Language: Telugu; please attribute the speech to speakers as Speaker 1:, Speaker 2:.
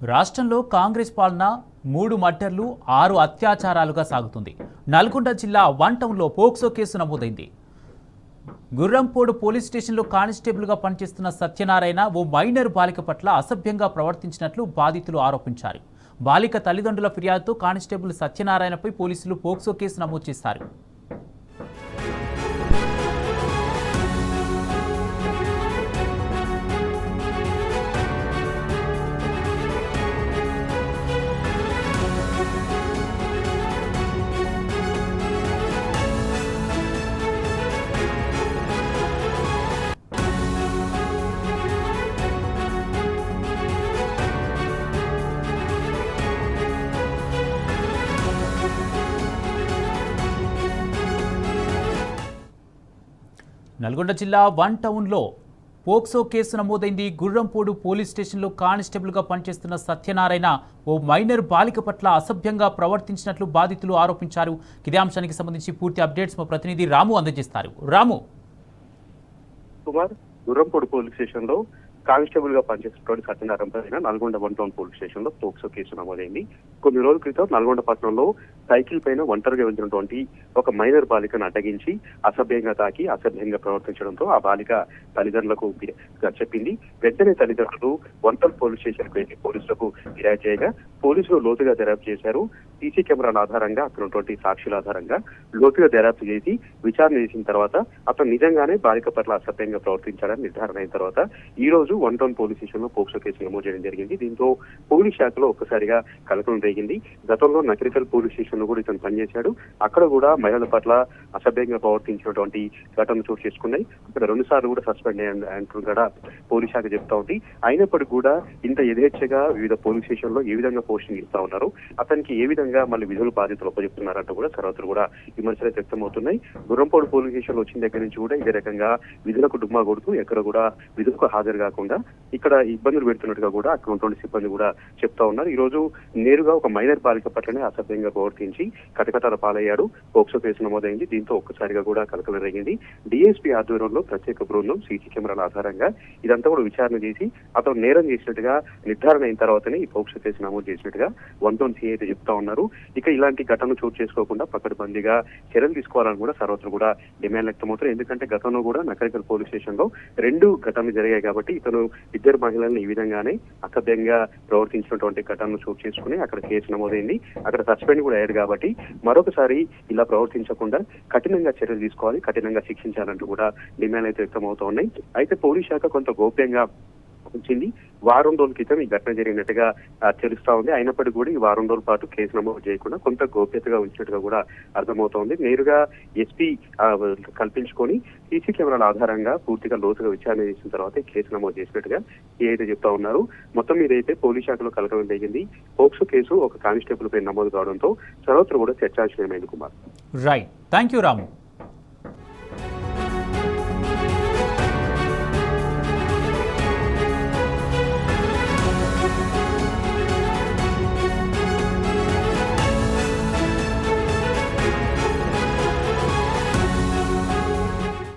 Speaker 1: రాష్ట్రంలో కాంగ్రెస్ పాలన 3 మర్డర్లు 6 అత్యాచారాలుగా సాగుతుంది. నల్గొండ జిల్లా వన్ టౌన్లో పోక్సో కేసు నమోదైంది. గుర్రంపోడు పోలీస్ స్టేషన్లో కానిస్టేబుల్గా పనిచేస్తున్న సత్యనారాయణ ఓ మైనర్ బాలిక పట్ల అసభ్యంగా ప్రవర్తించినట్లు బాధితులు ఆరోపించారు. బాలిక తల్లిదండ్రుల ఫిర్యాదుతో కానిస్టేబుల్ సత్యనారాయణపై పోలీసులు పోక్సో కేసు నమోదు చేశారు. నల్గొండ జిల్లా వన్ టౌన్లో పోక్సో కేసు నమోదైంది. గుర్రంపోడు పోలీస్ స్టేషన్లో కానిస్టేబుల్గా పనిచేస్తున్న సత్యనారాయణ ఓ మైనర్ బాలిక పట్ల అసభ్యంగా ప్రవర్తించినట్లు బాధితులు ఆరోపించారు. ఇదే అంశానికి సంబంధించి పూర్తి అప్డేట్స్ మా ప్రతినిధి రాము అందజేస్తారు. రాము,
Speaker 2: కుమార్, గుర్రంపోడు పోలీస్ స్టేషన్ లో కానిస్టేబుల్ గా పనిచేస్తున్న సత్యనారాయణ పైన Nalgonda one town police station లో పోక్సో కేసు నమోదైంది. కొన్ని రోజుల క్రితం నల్గొండ పట్టణంలో సైకిల్ పైన ఒంటరిగా వెళ్తున్నటువంటి ఒక మైనర్ బాలికను అడ్డగించి అసభ్యంగా తాకి అసభ్యంగా ప్రవర్తించడంతో ఆ బాలిక తల్లిదండ్రులకు చెప్పింది. వెంటనే తల్లిదండ్రులు వన్ టౌన్ పోలీస్ స్టేషన్ కు వెళ్లి పోలీసులకు ఫిర్యాదు చేయగా పోలీసులు లోతుగా దర్యాప్తు చేశారు. సీసీ కెమెరాల ఆధారంగా అక్కడ ఉన్నటువంటి సాక్షుల ఆధారంగా లోతుగా దర్యాప్తు చేసి విచారణ చేసిన తర్వాత అతను నిజంగానే బాలిక పట్ల అసభ్యంగా ప్రవర్తించాడని నిర్ధారణ అయిన తర్వాత ఈ రోజు వన్ టౌన్ పోలీస్ స్టేషన్ లో పోక్సో కేసు నమోదు చేయడం జరిగింది. దీంతో పోలీస్ శాఖలో ఒక్కసారిగా కలకలం రేగింది. గతంలో నకరికల్ పోలీస్ స్టేషన్ లో కూడా ఇతను పనిచేశాడు. అక్కడ కూడా మహిళల పట్ల అసభ్యంగా ప్రవర్తించినటువంటి ఘటనలు చోటు చేసుకున్నాయి. అక్కడ 2 సార్లు కూడా సస్పెండ్ అంటూ కూడా పోలీస్ శాఖ చెప్తా ఉంది. అయినప్పటికీ కూడా ఇంత యథేచ్ఛగా వివిధ పోలీస్ స్టేషన్ లో ఏ విధంగా పోస్టింగ్ ఇస్తా ఉన్నారు, అతనికి ఏ విధంగా మళ్ళీ విధులు బాధ్యతలు ఉపజెప్తున్నారంటూ కూడా సర్వత్రు కూడా విమర్శలు వ్యక్తమవుతున్నాయి. గుర్రంపోడు పోలీస్ స్టేషన్ లో వచ్చిన దగ్గర నుంచి కూడా ఇదే రకంగా విధులకు డుమ్మా కొడుతూ ఎక్కడ కూడా విధులకు హాజరు కాకుండా ఇక్కడ ఇబ్బందులు పెడుతున్నట్టుగా కూడా అక్కడ ఉన్నటువంటి సిబ్బంది కూడా చెప్తా ఉన్నారు. ఈ రోజు నేరుగా ఒక మైనర్ బాలిక పట్లనే అసభ్యంగా ప్రవర్తించి కటకటాల పాలయ్యాడు. పోక్సో కేసు నమోదైంది. దీంతో ఒక్కసారిగా కూడా కలకలం రేగింది. డిఎస్పీ ఆధ్వర్యంలో ప్రత్యేక బృందం సీసీ కెమెరాల ఆధారంగా ఇదంతా కూడా విచారణ చేసి అతను నేరం చేసినట్టుగా నిర్ధారణ అయిన తర్వాతనే ఈ పోక్సో కేసు నమోదు చేసినట్టుగా వన్ టౌన్ సిఐ అయితే చెప్తా ఉన్నారు. ఇక ఇలాంటి ఘటనలు చోటు చేసుకోకుండా పకడ్బందీగా చర్యలు తీసుకోవాలని కూడా సర్వత్రు కూడా డిమాండ్ వ్యక్తమవుతారు. ఎందుకంటే గతంలో కూడా నకరికల్ పోలీస్ స్టేషన్ లో 2 ఘటనలు జరిగాయి కాబట్టి ఇతను 2 మహిళలను ఈ విధంగానే అసభ్యంగా ప్రవర్తించినటువంటి ఘటనను చోటు చేసుకుని అక్కడ కేసు నమోదైంది. అక్కడ సస్పెండ్ కూడా అయ్యాడు కాబట్టి మరొకసారి ఇలా ప్రవర్తించకుండా కఠినంగా చర్యలు తీసుకోవాలి, కఠినంగా శిక్షించాలంటూ కూడా డిమాండ్ అయితే వ్యక్తమవుతూ ఉన్నాయి. అయితే పోలీస్ శాఖ కొంత గోప్యంగా వచ్చింది. వారం రోజుల క్రితం ఈ ఘటన జరిగినట్టుగా తెలుస్తా ఉంది. అయినప్పటికీ కూడా ఈ వారం రోజుల పాటు కేసు నమోదు చేయకుండా కొంత గోప్యతగా ఉంచినట్టుగా కూడా అర్థమవుతోంది. నేరుగా ఎస్పీ కల్పించుకొని సీసీ కెమెరాల ఆధారంగా పూర్తిగా లోతుగా విచారణ చేసిన తర్వాత ఈ కేసు నమోదు చేసినట్టుగా ఏదైతే చెప్తా ఉన్నారు. మొత్తం మీద అయితే పోలీస్ శాఖలో కలకలం జరిగింది. పోక్సో కేసు ఒక కానిస్టేబుల్ పై నమోదు కావడంతో సర్వత్ర కూడా చర్చాంశమైంది. Kumar,
Speaker 1: right, thank you Ramu.